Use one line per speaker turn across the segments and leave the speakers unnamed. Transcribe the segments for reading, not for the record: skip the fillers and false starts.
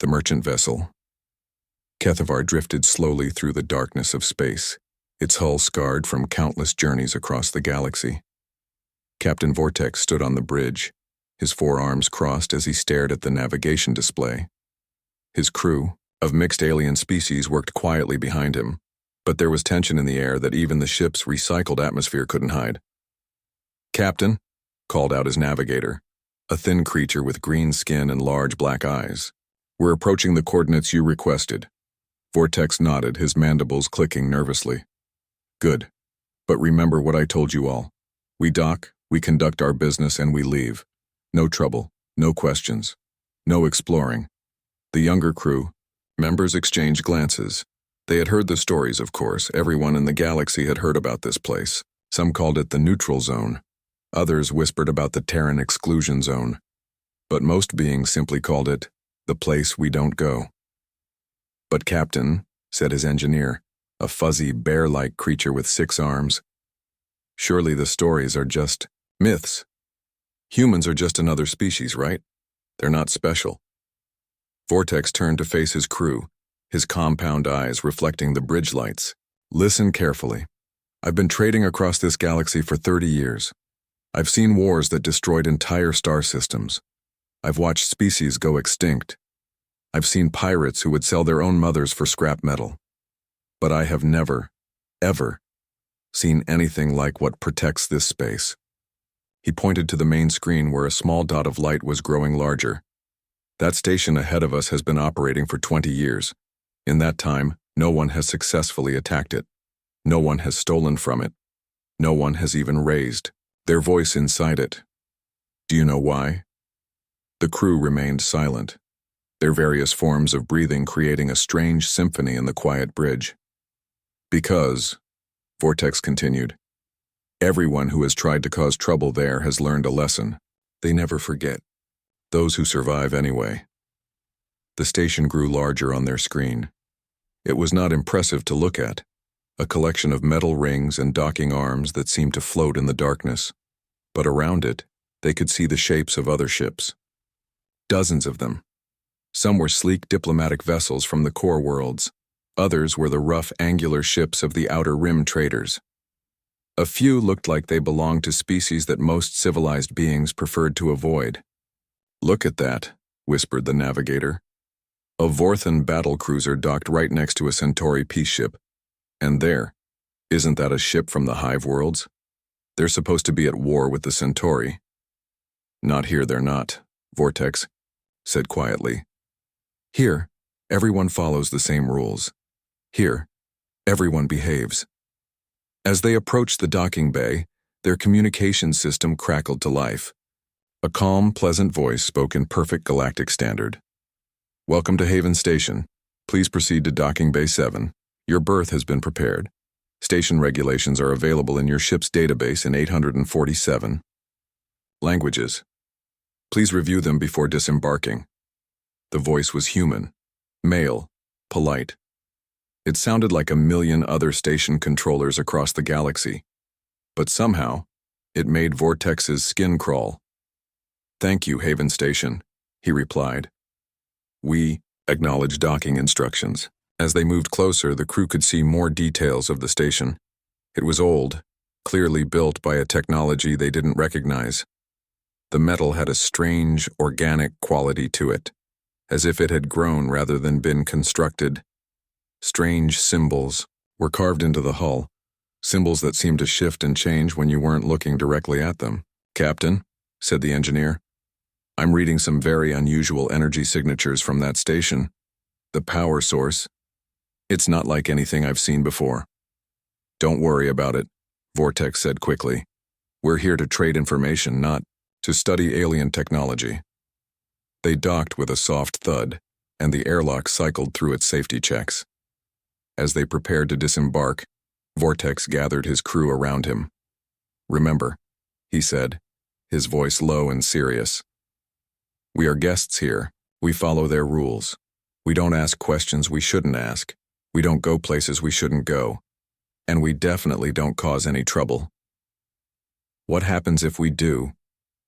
The merchant vessel. Kethavar drifted slowly through the darkness of space, its hull scarred from countless journeys across the galaxy. Captain Vortex stood on the bridge, his forearms crossed as he stared at the navigation display. His crew, of mixed alien species, worked quietly behind him, but there was tension in the air that even the ship's recycled atmosphere couldn't hide. "Captain," called out his navigator, a thin creature with green skin and large black eyes. "We're approaching the coordinates you requested." Vortex nodded, his mandibles clicking nervously. "Good. But remember what I told you all. We dock, we conduct our business, and we leave. No trouble, no questions, no exploring." The younger crew members exchanged glances. They had heard the stories, of course. Everyone in the galaxy had heard about this place. Some called it the neutral zone. Others whispered about the Terran exclusion zone. But most beings simply called it the place we don't go. "But Captain," said his engineer, a fuzzy, bear-like creature with 6 arms, "surely the stories are just myths. Humans are just another species, right? They're not special." Vortex turned to face his crew, his compound eyes reflecting the bridge lights. "Listen carefully. I've been trading across this galaxy for 30 years. I've seen wars that destroyed entire star systems. I've watched species go extinct. I've seen pirates who would sell their own mothers for scrap metal. But I have never, ever, seen anything like what protects this space." He pointed to the main screen where a small dot of light was growing larger. "That station ahead of us has been operating for 20 years. In that time, no one has successfully attacked it. No one has stolen from it. No one has even raised their voice inside it. Do you know why?" The crew remained silent, their various forms of breathing creating a strange symphony in the quiet bridge. "Because," Vortex continued, "everyone who has tried to cause trouble there has learned a lesson. They never forget. Those who survive anyway." The station grew larger on their screen. It was not impressive to look at, a collection of metal rings and docking arms that seemed to float in the darkness. But around it, they could see the shapes of other ships. Dozens of them. Some were sleek diplomatic vessels from the core worlds. Others were the rough, angular ships of the Outer Rim traders. A few looked like they belonged to species that most civilized beings preferred to avoid. "Look at that," whispered the navigator. A Vorthan battlecruiser docked right next to a Centauri peace ship. And there, isn't that a ship from the Hive worlds? They're supposed to be at war with the Centauri. "Not here, they're not," Vortex said quietly. "Here, everyone follows the same rules. Here, everyone behaves." As they approached the docking bay, their communication system crackled to life. A calm, pleasant voice spoke in perfect galactic standard. "Welcome to Haven Station. Please proceed to Docking Bay 7. Your berth has been prepared. Station regulations are available in your ship's database in 847 languages. Please review them before disembarking." The voice was human, male, polite. It sounded like a million other station controllers across the galaxy. But somehow, it made Vortex's skin crawl. "Thank you, Haven Station," he replied. "We acknowledge docking instructions." As they moved closer, the crew could see more details of the station. It was old, clearly built by a technology they didn't recognize. The metal had a strange, organic quality to it, as if it had grown rather than been constructed. Strange symbols were carved into the hull, symbols that seemed to shift and change when you weren't looking directly at them. "Captain," said the engineer, "I'm reading some very unusual energy signatures from that station. The power source. It's not like anything I've seen before." "Don't worry about it," Vortex said quickly. "We're here to trade information, not to study alien technology." They docked with a soft thud, and the airlock cycled through its safety checks. As they prepared to disembark, Vortex gathered his crew around him. "Remember," he said, his voice low and serious. "We are guests here. We follow their rules. We don't ask questions we shouldn't ask. We don't go places we shouldn't go. And we definitely don't cause any trouble." "What happens if we do?"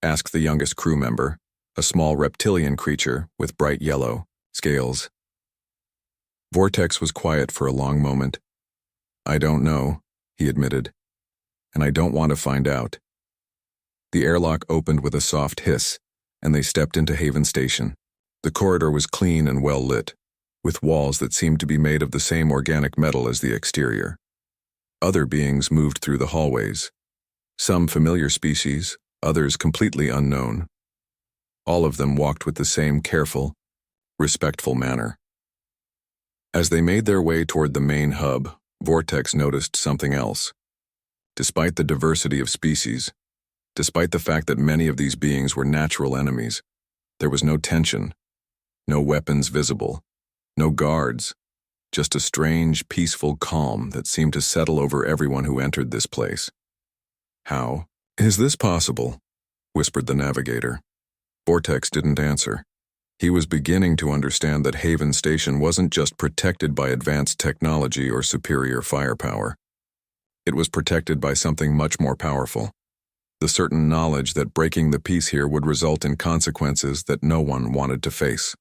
asked the youngest crew member, a small reptilian creature with bright yellow, Scales. Vortex was quiet for a long moment. I don't know, he admitted, and I don't want to find out. The airlock opened with a soft hiss, and they stepped into Haven Station. The corridor was clean and well lit, with walls that seemed to be made of the same organic metal as the exterior. Other beings moved through the hallways, some familiar species, others completely unknown. All of them walked with the same careful, respectful manner. As they made their way toward the main hub, Vortex noticed something else. Despite the diversity of species, despite the fact that many of these beings were natural enemies, there was no tension, no weapons visible, no guards, just a strange, peaceful calm that seemed to settle over everyone who entered this place. How is this possible? Whispered the navigator. Vortex didn't answer. He was beginning to understand that Haven Station wasn't just protected by advanced technology or superior firepower. It was protected by something much more powerful. The certain knowledge that breaking the peace here would result in consequences that no one wanted to face.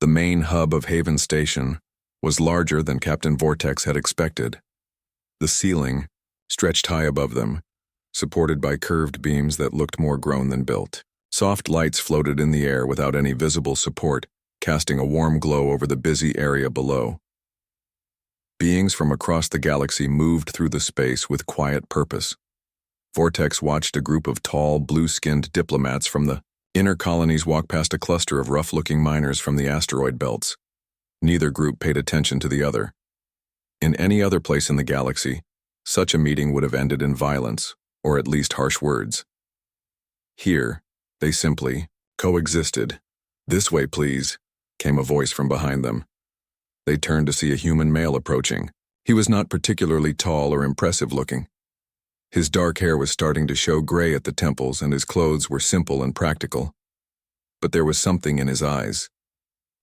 The main hub of Haven Station was larger than Captain Vortex had expected. The ceiling stretched high above them, supported by curved beams that looked more grown than built. Soft lights floated in the air without any visible support, casting a warm glow over the busy area below. Beings from across the galaxy moved through the space with quiet purpose. Vortex watched a group of tall, blue-skinned diplomats from the inner colonies walk past a cluster of rough-looking miners from the asteroid belts. Neither group paid attention to the other. In any other place in the galaxy, such a meeting would have ended in violence, or at least harsh words. Here, they simply coexisted. "This way, please," came a voice from behind them. They turned to see a human male approaching. He was not particularly tall or impressive looking. His dark hair was starting to show gray at the temples, and his clothes were simple and practical. But there was something in his eyes,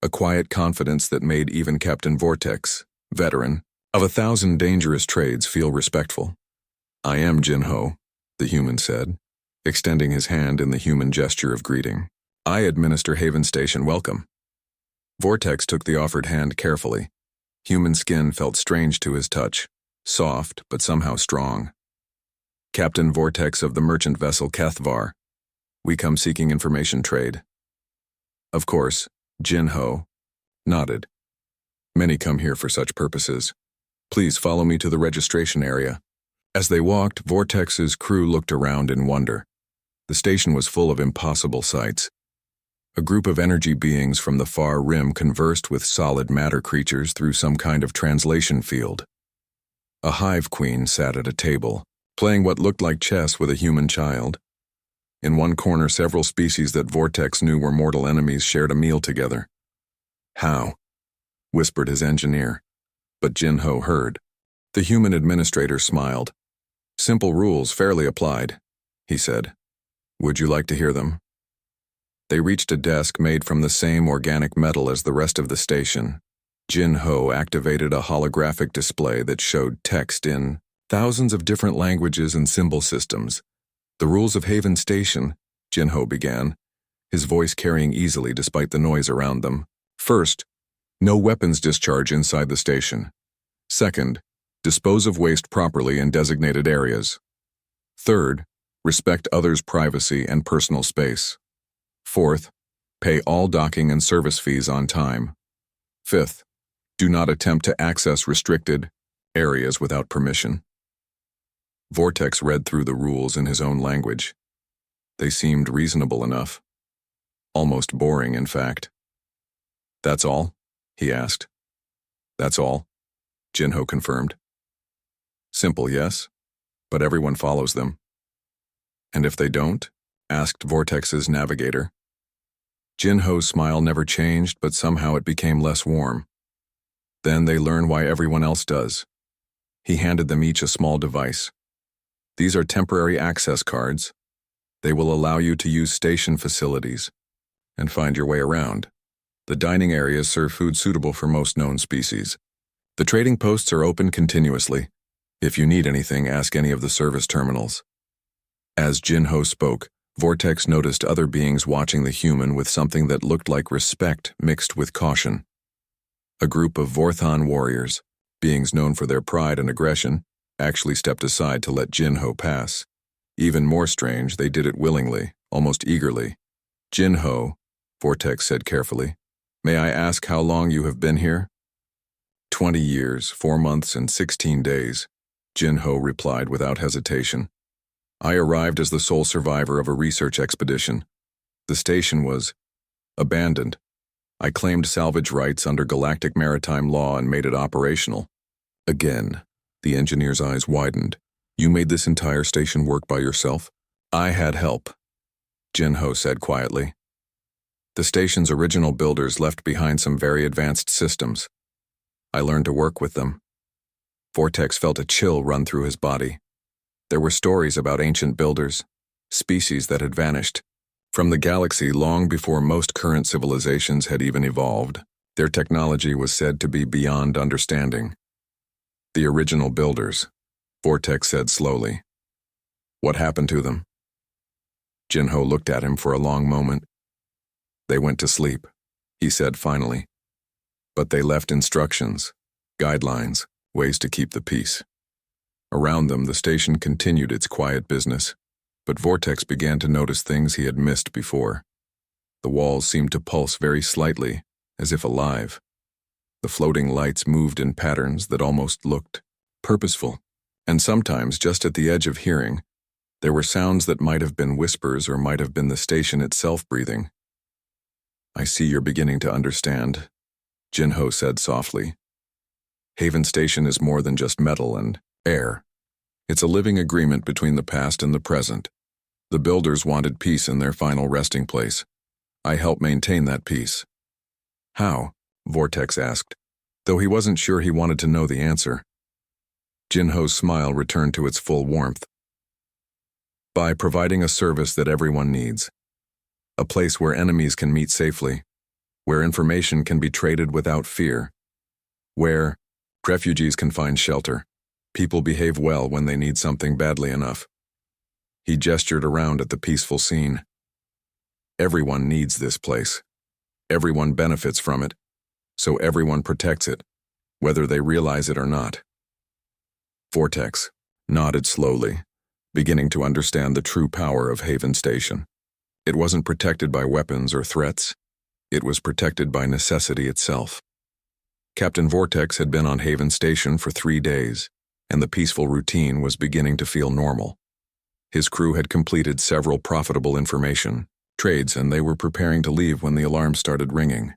a quiet confidence that made even Captain Vortex, veteran of 1,000 dangerous trades, feel respectful. "I am Jin-Ho," the human said, extending his hand in the human gesture of greeting. "I administer Haven Station welcome." Vortex took the offered hand carefully. Human skin felt strange to his touch, soft but somehow strong. "Captain Vortex of the merchant vessel Cathvar. We come seeking information trade." Of course, Jin-Ho nodded. "Many come here for such purposes. Please follow me to the registration area." As they walked, Vortex's crew looked around in wonder. The station was full of impossible sights. A group of energy beings from the far rim conversed with solid matter creatures through some kind of translation field. A hive queen sat at a table, playing what looked like chess with a human child. In one corner, several species that Vortex knew were mortal enemies shared a meal together. "How?" whispered his engineer, but Jin-Ho heard. The human administrator smiled. "Simple rules fairly applied," he said. "Would you like to hear them?" They reached a desk made from the same organic metal as the rest of the station. Jin-Ho activated a holographic display that showed text in thousands of different languages and symbol systems. "The rules of Haven Station," Jin-Ho began, his voice carrying easily despite the noise around them. "First, no weapons discharge inside the station. Second, dispose of waste properly in designated areas. Third, respect others' privacy and personal space. Fourth, pay all docking and service fees on time. Fifth, do not attempt to access restricted areas without permission." Vortex read through the rules in his own language. They seemed reasonable enough. Almost boring, in fact. "That's all?" he asked. "That's all," Jin-Ho confirmed. "Simple, yes? But everyone follows them." "And if they don't?" asked Vortex's navigator. Jin-Ho's smile never changed, but somehow it became less warm. "Then they learn why everyone else does." He handed them each a small device. "These are temporary access cards. They will allow you to use station facilities and find your way around. The dining areas serve food suitable for most known species. The trading posts are open continuously. If you need anything, ask any of the service terminals." As Jin-Ho spoke, Vortex noticed other beings watching the human with something that looked like respect mixed with caution. A group of Vorthon warriors, beings known for their pride and aggression, actually stepped aside to let Jinho pass. Even more strange, they did it willingly, almost eagerly. "Jinho," Vortex said carefully, "may I ask how long you have been here?" 20 years, 4 months, and 16 days, Jinho replied without hesitation. "I arrived as the sole survivor of a research expedition. The station was abandoned. I claimed salvage rights under galactic maritime law and made it operational." Again, the engineer's eyes widened. "You made this entire station work by yourself?" "I had help," Jinho said quietly. "The station's original builders left behind some very advanced systems. I learned to work with them." Vortex felt a chill run through his body. There were stories about ancient builders, species that had vanished from the galaxy long before most current civilizations had even evolved. Their technology was said to be beyond understanding. "The original builders," Vortex said slowly. "What happened to them?" Jinho looked at him for a long moment. "They went to sleep," he said finally. "But they left instructions, guidelines, ways to keep the peace." Around them, the station continued its quiet business, but Vortex began to notice things he had missed before. The walls seemed to pulse very slightly, as if alive. The floating lights moved in patterns that almost looked purposeful, and sometimes, just at the edge of hearing, there were sounds that might have been whispers or might have been the station itself breathing. "I see you're beginning to understand," Jinho said softly. "Haven Station is more than just metal and air. It's a living agreement between the past and the present. The builders wanted peace in their final resting place. I helped maintain that peace." "How?" Vortex asked, though he wasn't sure he wanted to know the answer. Jinho's smile returned to its full warmth. "By providing a service that everyone needs. A place where enemies can meet safely, where information can be traded without fear, where refugees can find shelter. People behave well when they need something badly enough." He gestured around at the peaceful scene. "Everyone needs this place. Everyone benefits from it, so everyone protects it, whether they realize it or not." Vortex nodded slowly, beginning to understand the true power of Haven Station. It wasn't protected by weapons or threats. It was protected by necessity itself. Captain Vortex had been on Haven Station for 3 days, and the peaceful routine was beginning to feel normal. His crew had completed several profitable information trades, and they were preparing to leave when the alarms started ringing.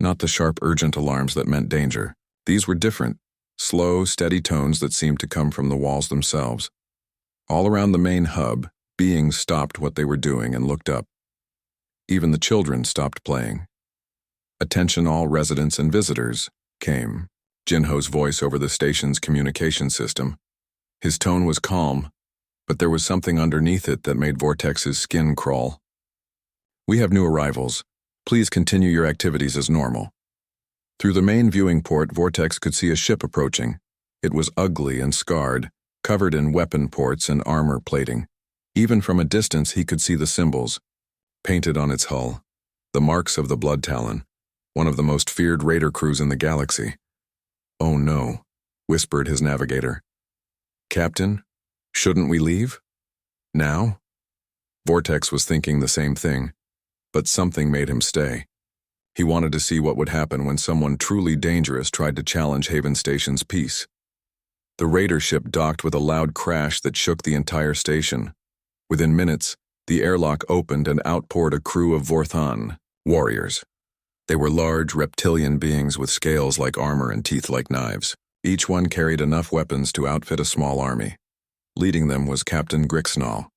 Not the sharp, urgent alarms that meant danger. These were different, slow, steady tones that seemed to come from the walls themselves. All around the main hub, beings stopped what they were doing and looked up. Even the children stopped playing. "Attention all residents and visitors," came Jinho's voice over the station's communication system. His tone was calm, but there was something underneath it that made Vortex's skin crawl. "We have new arrivals. Please continue your activities as normal." Through the main viewing port, Vortex could see a ship approaching. It was ugly and scarred, covered in weapon ports and armor plating. Even from a distance, he could see the symbols painted on its hull, the marks of the Blood Talon, one of the most feared raider crews in the galaxy. "Oh no," whispered his navigator. "Captain, shouldn't we leave? Now?" Vortex was thinking the same thing, but something made him stay. He wanted to see what would happen when someone truly dangerous tried to challenge Haven Station's peace. The raider ship docked with a loud crash that shook the entire station. Within minutes, the airlock opened and outpoured a crew of Vorthon warriors. They were large reptilian beings with scales like armor and teeth like knives. Each one carried enough weapons to outfit a small army. Leading them was Captain Grixnall,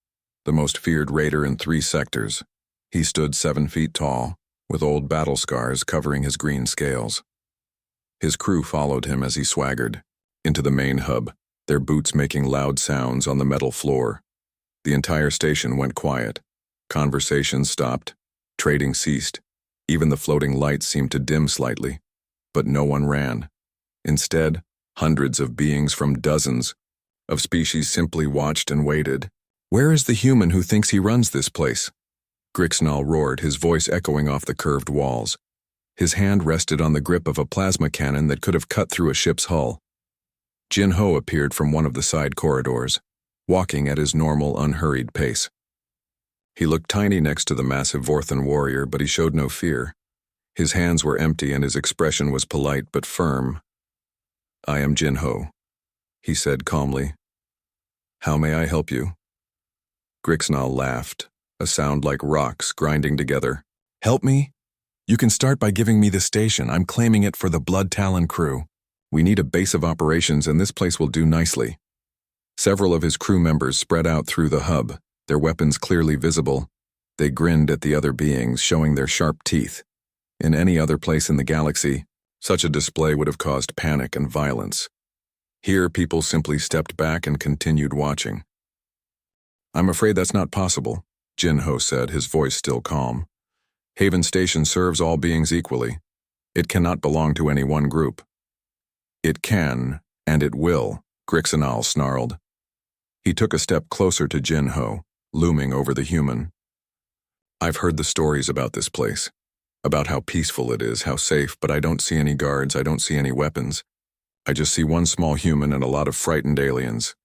the most feared raider in 3 sectors. He stood 7 feet tall, with old battle scars covering his green scales. His crew followed him as he swaggered into the main hub, their boots making loud sounds on the metal floor. The entire station went quiet. Conversations stopped. Trading ceased. Even the floating lights seemed to dim slightly. But no one ran. Instead, hundreds of beings from dozens of species simply watched and waited, Where is the human who thinks he runs this place? Grixnal roared, his voice echoing off the curved walls. His hand rested on the grip of a plasma cannon that could have cut through a ship's hull. Jin-Ho appeared from one of the side corridors, walking at his normal, unhurried pace. He looked tiny next to the massive Vorthan warrior, but he showed no fear. His hands were empty and his expression was polite but firm. "I am Jin-Ho," he said calmly. "How may I help you?" Grixnal laughed, a sound like rocks grinding together. "Help me? You can start by giving me the station. I'm claiming it for the Blood Talon crew. We need a base of operations and this place will do nicely." Several of his crew members spread out through the hub, their weapons clearly visible. They grinned at the other beings, showing their sharp teeth. In any other place in the galaxy, such a display would have caused panic and violence. Here, people simply stepped back and continued watching. "I'm afraid that's not possible," Jin-Ho said, his voice still calm. "Haven Station serves all beings equally. It cannot belong to any one group." "It can, and it will," Grixnal snarled. He took a step closer to Jin-Ho, looming over the human. "I've heard the stories about this place, about how peaceful it is, how safe, but I don't see any guards, I don't see any weapons. I just see one small human and a lot of frightened aliens."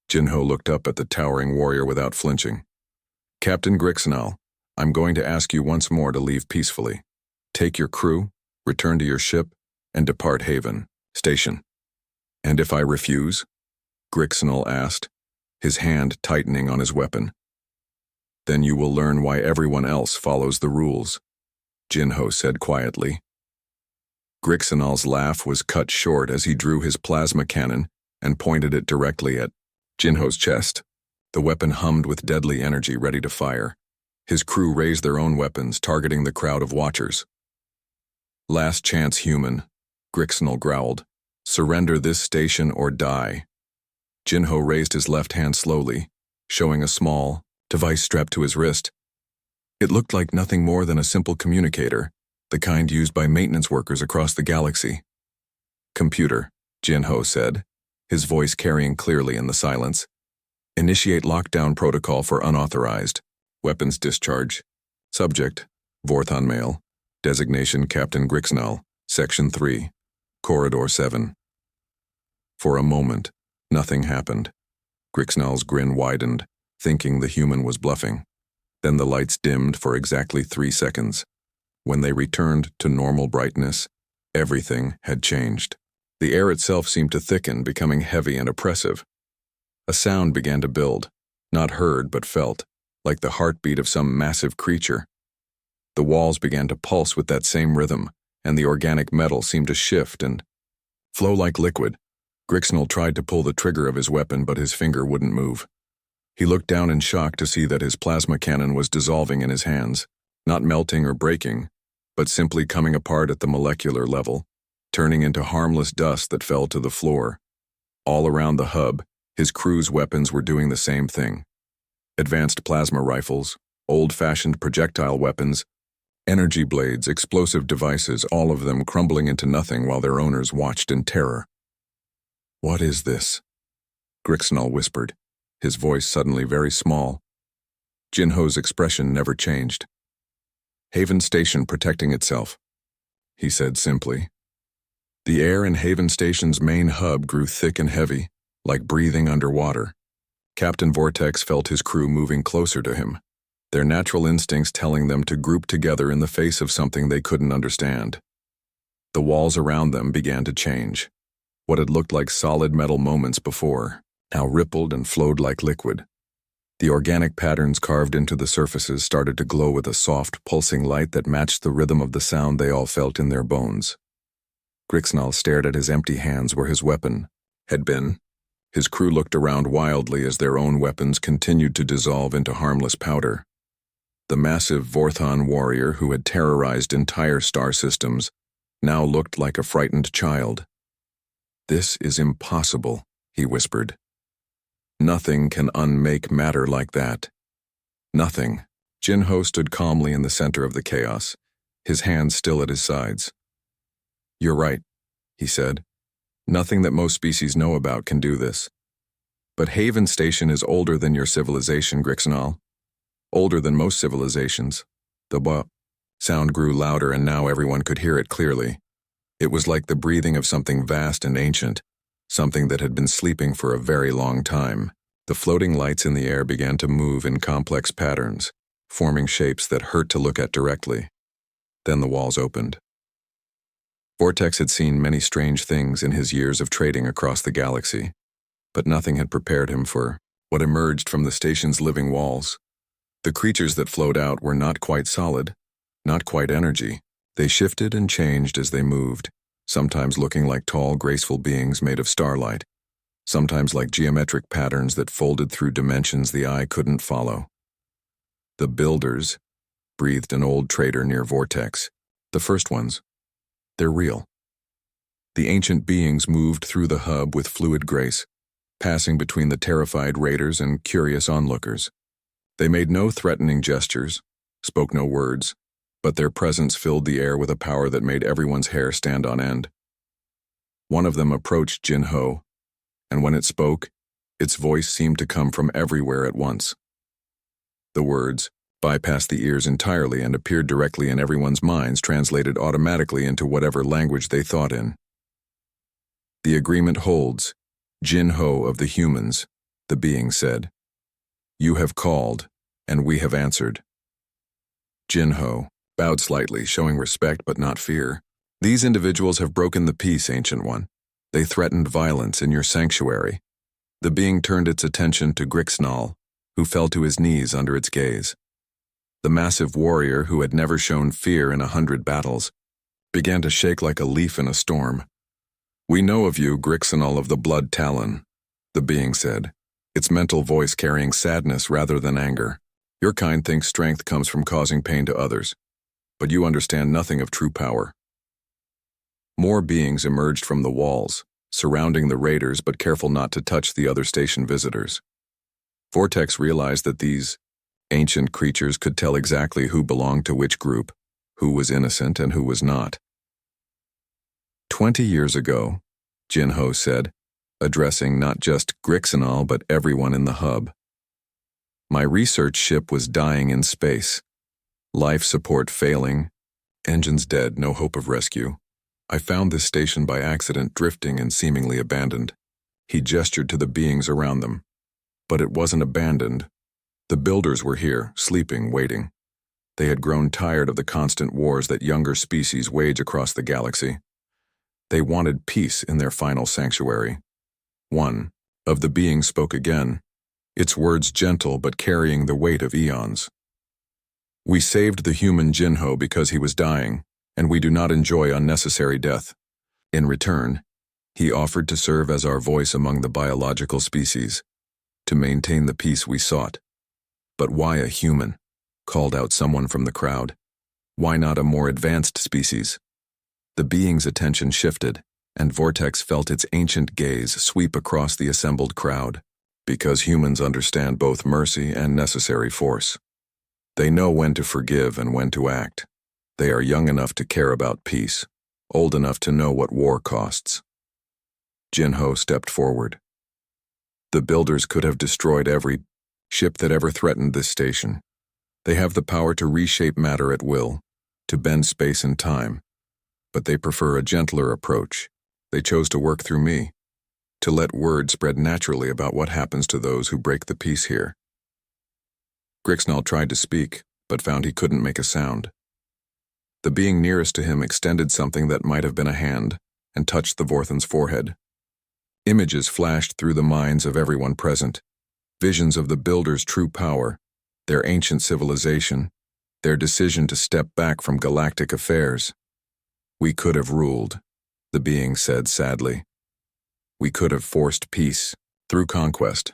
Jin-Ho looked up at the towering warrior without flinching. "Captain Grixnal, I'm going to ask you once more to leave peacefully. Take your crew, return to your ship, and depart Haven Station." "And if I refuse?" Grixnal asked, his hand tightening on his weapon. "Then you will learn why everyone else follows the rules," Jin-Ho said quietly. Grixnal's laugh was cut short as he drew his plasma cannon and pointed it directly at Jin-Ho's chest. The weapon hummed with deadly energy, ready to fire. His crew raised their own weapons, targeting the crowd of watchers. "Last chance, human," Grixnal growled. "Surrender this station or die." Jin-Ho raised his left hand slowly, showing a small device strapped to his wrist. It looked like nothing more than a simple communicator, the kind used by maintenance workers across the galaxy. "Computer," Jin-Ho said, his voice carrying clearly in the silence. "Initiate lockdown protocol for unauthorized weapons discharge. Subject, Vorthan male. Designation Captain Grixnal, Section 3, Corridor 7. For a moment, nothing happened. Grixnal's grin widened, thinking the human was bluffing. Then the lights dimmed for exactly 3 seconds. When they returned to normal brightness, everything had changed. The air itself seemed to thicken, becoming heavy and oppressive. A sound began to build, not heard but felt, like the heartbeat of some massive creature. The walls began to pulse with that same rhythm, and the organic metal seemed to shift and flow like liquid. Grixnal tried to pull the trigger of his weapon, but his finger wouldn't move. He looked down in shock to see that his plasma cannon was dissolving in his hands, not melting or breaking, but simply coming apart at the molecular level, turning into harmless dust that fell to the floor. All around the hub, his crew's weapons were doing the same thing. Advanced plasma rifles, old-fashioned projectile weapons, energy blades, explosive devices, all of them crumbling into nothing while their owners watched in terror. "What is this?" Grixnal whispered, his voice suddenly very small. Jin-Ho's expression never changed. "Haven Station protecting itself," he said simply. The air in Haven Station's main hub grew thick and heavy, like breathing underwater. Captain Vortex felt his crew moving closer to him, their natural instincts telling them to group together in the face of something they couldn't understand. The walls around them began to change. What had looked like solid metal moments before now rippled and flowed like liquid. The organic patterns carved into the surfaces started to glow with a soft, pulsing light that matched the rhythm of the sound they all felt in their bones. Grixnal stared at his empty hands where his weapon had been. His crew looked around wildly as their own weapons continued to dissolve into harmless powder. The massive Vorthan warrior who had terrorized entire star systems now looked like a frightened child. "This is impossible," he whispered. "Nothing can unmake matter like that." "Nothing." Jin-Ho stood calmly in the center of the chaos, his hands still at his sides. "You're right," he said. "Nothing that most species know about can do this. But Haven Station is older than your civilization, Grixnall. Older than most civilizations. The "bup" sound grew louder, and now everyone could hear it clearly. It was like the breathing of something vast and ancient, something that had been sleeping for a very long time. The floating lights in the air began to move in complex patterns, forming shapes that hurt to look at directly. Then the walls opened. Vortex had seen many strange things in his years of trading across the galaxy, but nothing had prepared him for what emerged from the station's living walls. The creatures that flowed out were not quite solid, not quite energy. They shifted and changed as they moved, sometimes looking like tall, graceful beings made of starlight, sometimes like geometric patterns that folded through dimensions the eye couldn't follow. The builders, breathed an old trader near Vortex. The first ones. They're real. The ancient beings moved through the hub with fluid grace, passing between the terrified raiders and curious onlookers. They made no threatening gestures, spoke no words, but their presence filled the air with a power that made everyone's hair stand on end. One of them approached Jin Ho, and when it spoke, its voice seemed to come from everywhere at once. The words bypassed the ears entirely and appeared directly in everyone's minds, translated automatically into whatever language they thought in. The agreement holds, Jin Ho of the humans, the being said. You have called, and we have answered. Jin Ho bowed slightly, showing respect but not fear. These individuals have broken the peace, Ancient One. They threatened violence in your sanctuary. The being turned its attention to Grixnall, who fell to his knees under its gaze. The massive warrior, who had never shown fear in 100 battles, began to shake like a leaf in a storm. We know of you, Grixnall of the Blood Talon, the being said, its mental voice carrying sadness rather than anger. Your kind thinks strength comes from causing pain to others, but you understand nothing of true power. More beings emerged from the walls, surrounding the raiders but careful not to touch the other station visitors. Vortex realized that these ancient creatures could tell exactly who belonged to which group, who was innocent and who was not. 20 years ago, Jin Ho said, addressing not just Grixnall but everyone in the hub. My research ship was dying in space. Life support failing, engines dead, no hope of rescue. I found this station by accident, drifting and seemingly abandoned. He gestured to the beings around them. But it wasn't abandoned. The builders were here, sleeping, waiting. They had grown tired of the constant wars that younger species wage across the galaxy. They wanted peace in their final sanctuary. One of the beings spoke again, its words gentle but carrying the weight of eons. We saved the human Jin Ho because he was dying, and we do not enjoy unnecessary death. In return, he offered to serve as our voice among the biological species, to maintain the peace we sought. But why a human? Called out someone from the crowd. Why not a more advanced species? The being's attention shifted, and Vortex felt its ancient gaze sweep across the assembled crowd. Because humans understand both mercy and necessary force. They know when to forgive and when to act. They are young enough to care about peace, old enough to know what war costs. Jin Ho stepped forward. The builders could have destroyed every ship that ever threatened this station. They have the power to reshape matter at will, to bend space and time. But they prefer a gentler approach. They chose to work through me, to let word spread naturally about what happens to those who break the peace here. Grixnall tried to speak, but found he couldn't make a sound. The being nearest to him extended something that might have been a hand and touched the Vorthan's forehead. Images flashed through the minds of everyone present, visions of the builders' true power, their ancient civilization, their decision to step back from galactic affairs. We could have ruled, the being said sadly. We could have forced peace through conquest.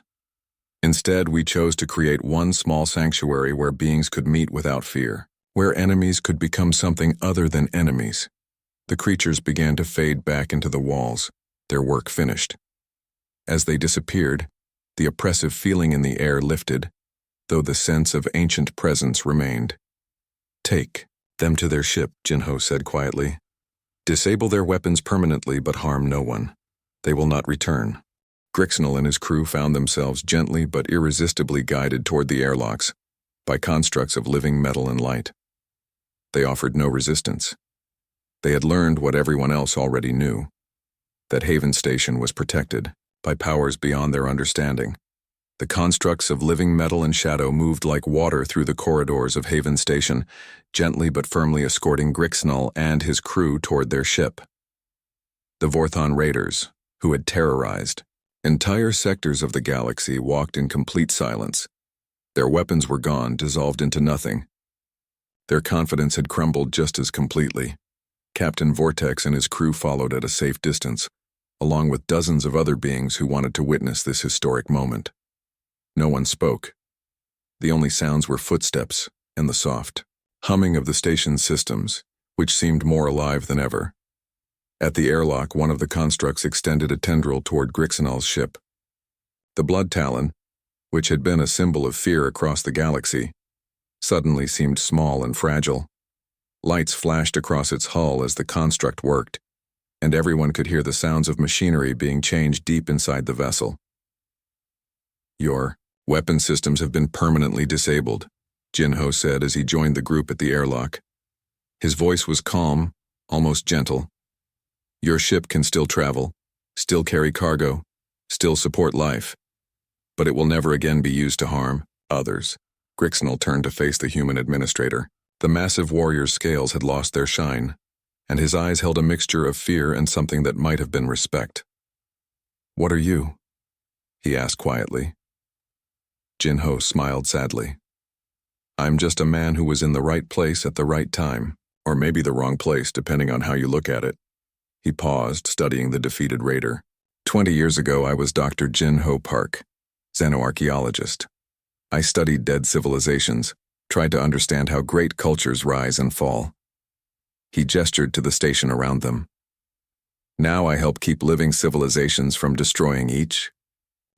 Instead, we chose to create one small sanctuary where beings could meet without fear, where enemies could become something other than enemies. The creatures began to fade back into the walls, their work finished. As they disappeared, the oppressive feeling in the air lifted, though the sense of ancient presence remained. Take them to their ship, Jin Ho said quietly. Disable their weapons permanently but harm no one. They will not return. Grixnell and his crew found themselves gently but irresistibly guided toward the airlocks by constructs of living metal and light. They offered no resistance. They had learned what everyone else already knew, that Haven Station was protected by powers beyond their understanding. The constructs of living metal and shadow moved like water through the corridors of Haven Station, gently but firmly escorting Grixnell and his crew toward their ship. The Vorthon raiders, who had terrorized entire sectors of the galaxy, walked in complete silence. Their weapons were gone, dissolved into nothing. Their confidence had crumbled just as completely. Captain Vortex and his crew followed at a safe distance, along with dozens of other beings who wanted to witness this historic moment. No one spoke. The only sounds were footsteps and the soft humming of the station's systems, which seemed more alive than ever. At the airlock, one of the constructs extended a tendril toward Grixnell's ship. The Blood Talon, which had been a symbol of fear across the galaxy, suddenly seemed small and fragile. Lights flashed across its hull as the construct worked, and everyone could hear the sounds of machinery being changed deep inside the vessel. "Your weapon systems have been permanently disabled," Jinho said as he joined the group at the airlock. His voice was calm, almost gentle. "Your ship can still travel, still carry cargo, still support life, but it will never again be used to harm others." Grixnell turned to face the human administrator. The massive warrior's scales had lost their shine, and his eyes held a mixture of fear and something that might have been respect. "What are you?" he asked quietly. Jinho smiled sadly. "I'm just a man who was in the right place at the right time, or maybe the wrong place, depending on how you look at it." He paused, studying the defeated raider. 20 years ago, I was Dr. Jinho Park, xenoarchaeologist. I studied dead civilizations, tried to understand how great cultures rise and fall. He gestured to the station around them. Now I help keep living civilizations from destroying each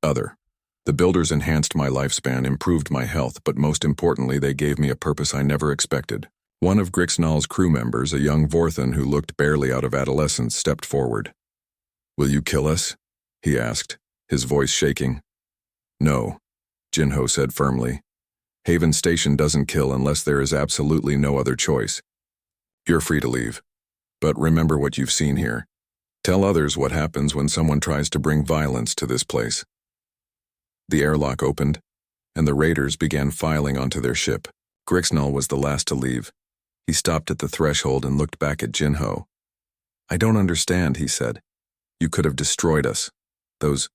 other. The builders enhanced my lifespan, improved my health, but most importantly, they gave me a purpose I never expected. One of Grixnell's crew members, a young Vorthon who looked barely out of adolescence, stepped forward. "Will you kill us?" he asked, his voice shaking. "No," Jinho said firmly. "Haven Station doesn't kill unless there is absolutely no other choice. You're free to leave, but remember what you've seen here. Tell others what happens when someone tries to bring violence to this place." The airlock opened, and the raiders began filing onto their ship. Grixnell was the last to leave. He stopped at the threshold and looked back at Jinho. "I don't understand," he said. "You could have destroyed us. Those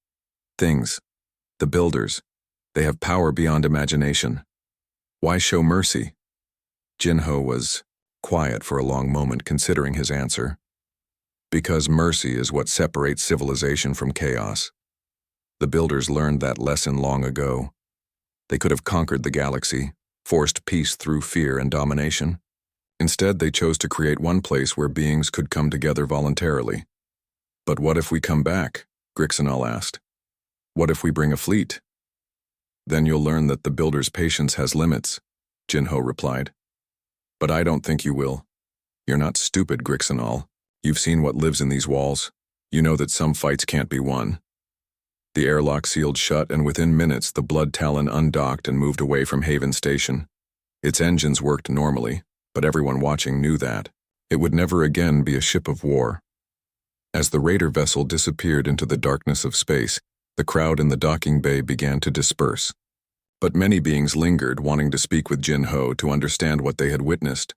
things, the builders, they have power beyond imagination. Why show mercy?" Jinho was quiet for a long moment, considering his answer. "Because mercy is what separates civilization from chaos. The builders learned that lesson long ago. They could have conquered the galaxy, forced peace through fear and domination. Instead, they chose to create one place where beings could come together voluntarily." "But what if we come back?" Grixnell asked. "What if we bring a fleet?" "Then you'll learn that the builder's patience has limits," Jinho replied. "But I don't think you will. You're not stupid, Grixnell. You've seen what lives in these walls. You know that some fights can't be won." The airlock sealed shut, and within minutes the Blood Talon undocked and moved away from Haven Station. Its engines worked normally, but everyone watching knew that it would never again be a ship of war. As the raider vessel disappeared into the darkness of space, the crowd in the docking bay began to disperse. But many beings lingered, wanting to speak with Jinho to understand what they had witnessed.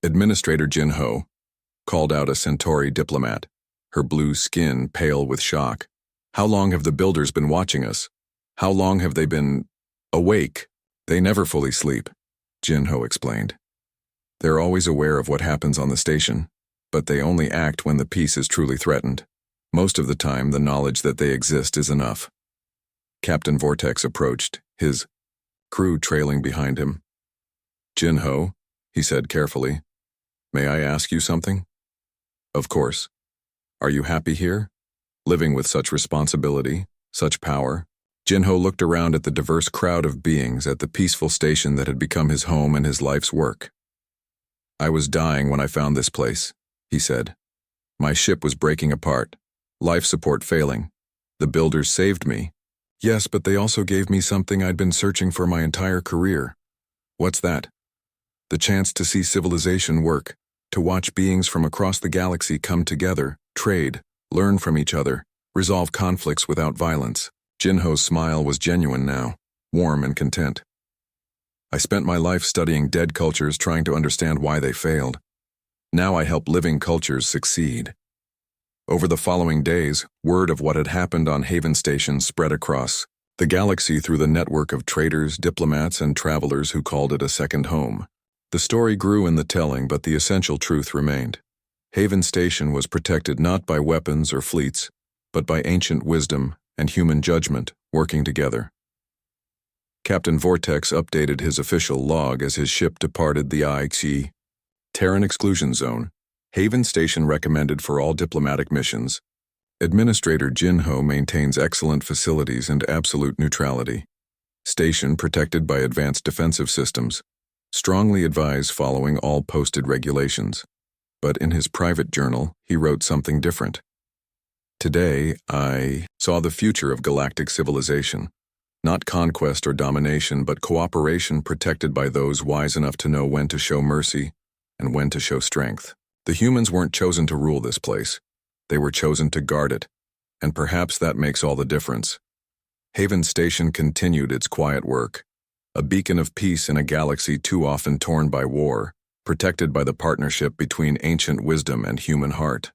Administrator Jinho called out a Centauri diplomat, her blue skin pale with shock. "How long have the builders been watching us? How long have they been awake?" "They never fully sleep," Jinho explained. "They're always aware of what happens on the station, but they only act when the peace is truly threatened. Most of the time, the knowledge that they exist is enough." Captain Vortex approached, his crew trailing behind him. "Jinho," he said carefully, "may I ask you something?" "Of course. Are you happy here? Living with such responsibility, such power?" Jinho looked around at the diverse crowd of beings at the peaceful station that had become his home and his life's work. "I was dying when I found this place," he said. "My ship was breaking apart, life support failing. The builders saved me. Yes, but they also gave me something I'd been searching for my entire career. What's that? The chance to see civilization work, to watch beings from across the galaxy come together, trade, learn from each other, resolve conflicts without violence. Jinho's smile was genuine now, warm and content. I spent my life studying dead cultures trying to understand why they failed. Now I help living cultures succeed. Over the following days, word of what had happened on Haven Station spread across the galaxy through the network of traders, diplomats, and travelers who called it a second home. The story grew in the telling, but the essential truth remained. Haven Station was protected not by weapons or fleets, but by ancient wisdom and human judgment working together. Captain Vortex updated his official log as his ship departed the IXE Terran Exclusion Zone. Haven Station recommended for all diplomatic missions. Administrator Jinho maintains excellent facilities and absolute neutrality. Station protected by advanced defensive systems. Strongly advise following all posted regulations. But in his private journal, he wrote something different. Today, I saw the future of galactic civilization. Not conquest or domination, but cooperation protected by those wise enough to know when to show mercy and when to show strength. The humans weren't chosen to rule this place. They were chosen to guard it, and perhaps that makes all the difference. Haven Station continued its quiet work, a beacon of peace in a galaxy too often torn by war, protected by the partnership between ancient wisdom and human heart.